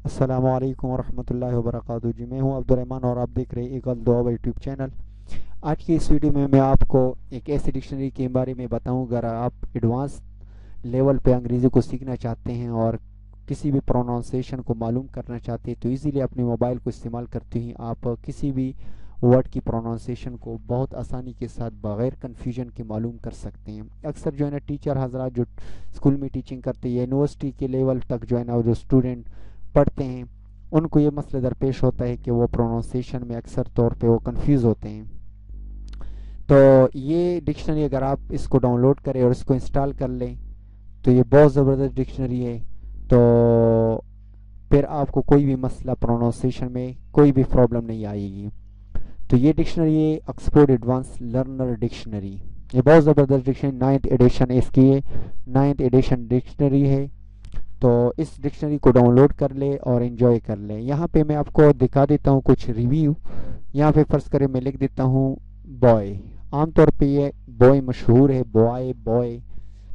السلام علیکم ورحمۃ اللہ وبرکاتہ جی، میں ہوں عبدالرحمن اور آپ دیکھ رہے ہیں ایگل دعا یوٹیوب چینل۔ آج کی اس ویڈیو میں آپ کو ایک ایسی ڈکشنری کے بارے میں بتاؤں گا۔ اگر آپ ایڈوانس لیول پہ انگریزی کو سیکھنا چاہتے ہیں اور کسی بھی پرونانسیشن کو معلوم کرنا چاہتے ہیں تو ایزیلی اپنے موبائل کو استعمال کرتے ہی آپ کسی بھی ورڈ کی پرونانسیشن کو بہت آسانی کے ساتھ بغیر کنفیوژن کے معلوم کر سکتے ہیں۔ اکثر جو ہے نا ٹیچر حضرات جو اسکول میں ٹیچنگ کرتے ہیں، یونیورسٹی کے لیول تک جو ہے نا جو اسٹوڈنٹ پڑھتے ہیں، ان کو یہ مسئلہ درپیش ہوتا ہے کہ وہ پرونانسیشن میں اکثر طور پہ وہ کنفیوز ہوتے ہیں۔ تو یہ ڈکشنری اگر آپ اس کو ڈاؤن لوڈ کریں اور اس کو انسٹال کر لیں تو یہ بہت زبردست ڈکشنری ہے۔ تو پھر آپ کو کوئی بھی مسئلہ پرونانسیشن میں کوئی بھی پرابلم نہیں آئے گی۔ تو یہ ڈکشنری ہے آکسفورڈ ایڈوانس لرنر ڈکشنری۔ یہ بہت زبردست ڈکشنری 9th ایڈیشن اس کی ہے، 9th ایڈیشن ڈکشنری ہے۔ تو اس ڈکشنری کو ڈاؤن لوڈ کر لے اور انجوائے کر لیں۔ یہاں پہ میں آپ کو دکھا دیتا ہوں کچھ ریویو۔ یہاں پہ فرض کرے میں لکھ دیتا ہوں بوائے۔ عام طور پہ یہ بوائے مشہور ہے، بوائے۔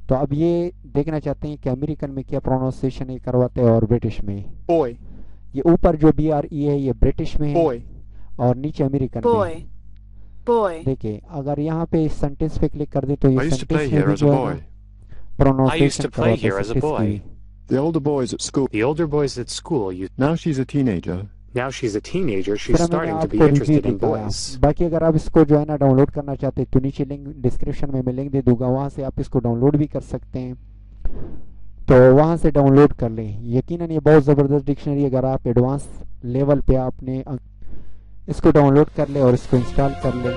تو اب یہ دیکھنا چاہتے ہیں کہ امریکن میں کیا پرونانسیشن یہ کرواتے ہیں اور برٹش میں۔ boy, یہ اوپر جو BRE ہے یہ برٹش میں ہے boy, اور نیچے امریکن میں۔ boy, boy. دیکھیں اگر یہاں پہ سینٹنس پہ کلک کر دیں تو I یہ used to play سینٹنس میں here بھی as a جو ہے نا boy. پرونانسیشن I used to play کرواتے here ہیں as a سینٹنس کی بھی۔ boy. The older boys at school. The older boys at school used. Now she's a teenager. Now she's a teenager. She's پھر میں نے starting to آپ be کو review interested in دکھایا۔ boys. باقی اگر آپ اس کو جو ہے نا ڈاؤن لوڈ کرنا چاہتے ہیں تو نیچے لنک ڈسکرپشن میں لنک دے دوں گا، وہاں سے آپ اس کو ڈاؤن لوڈ بھی کر سکتے ہیں۔ تو وہاں سے ڈاؤن لوڈ کر لیں۔ یقیناً یہ بہت زبردست ڈکشنری، اگر آپ ایڈوانس لیول پہ آپ نے اس کو ڈاؤن لوڈ کر لیں اور اس کو انسٹال کر لیں۔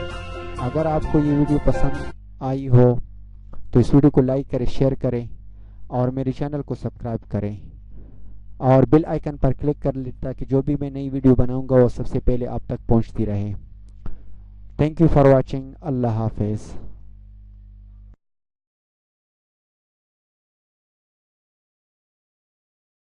اگر آپ کو یہ ویڈیو پسند آئی ہو تو اس ویڈیو کو لائک کریں، شیئر کریں اور میرے چینل کو سبسکرائب کریں اور بیل آئیکن پر کلک کر لیں تاکہ جو بھی میں نئی ویڈیو بناؤں گا وہ سب سے پہلے آپ تک پہنچتی رہے۔ Thank you for watching. اللہ حافظ۔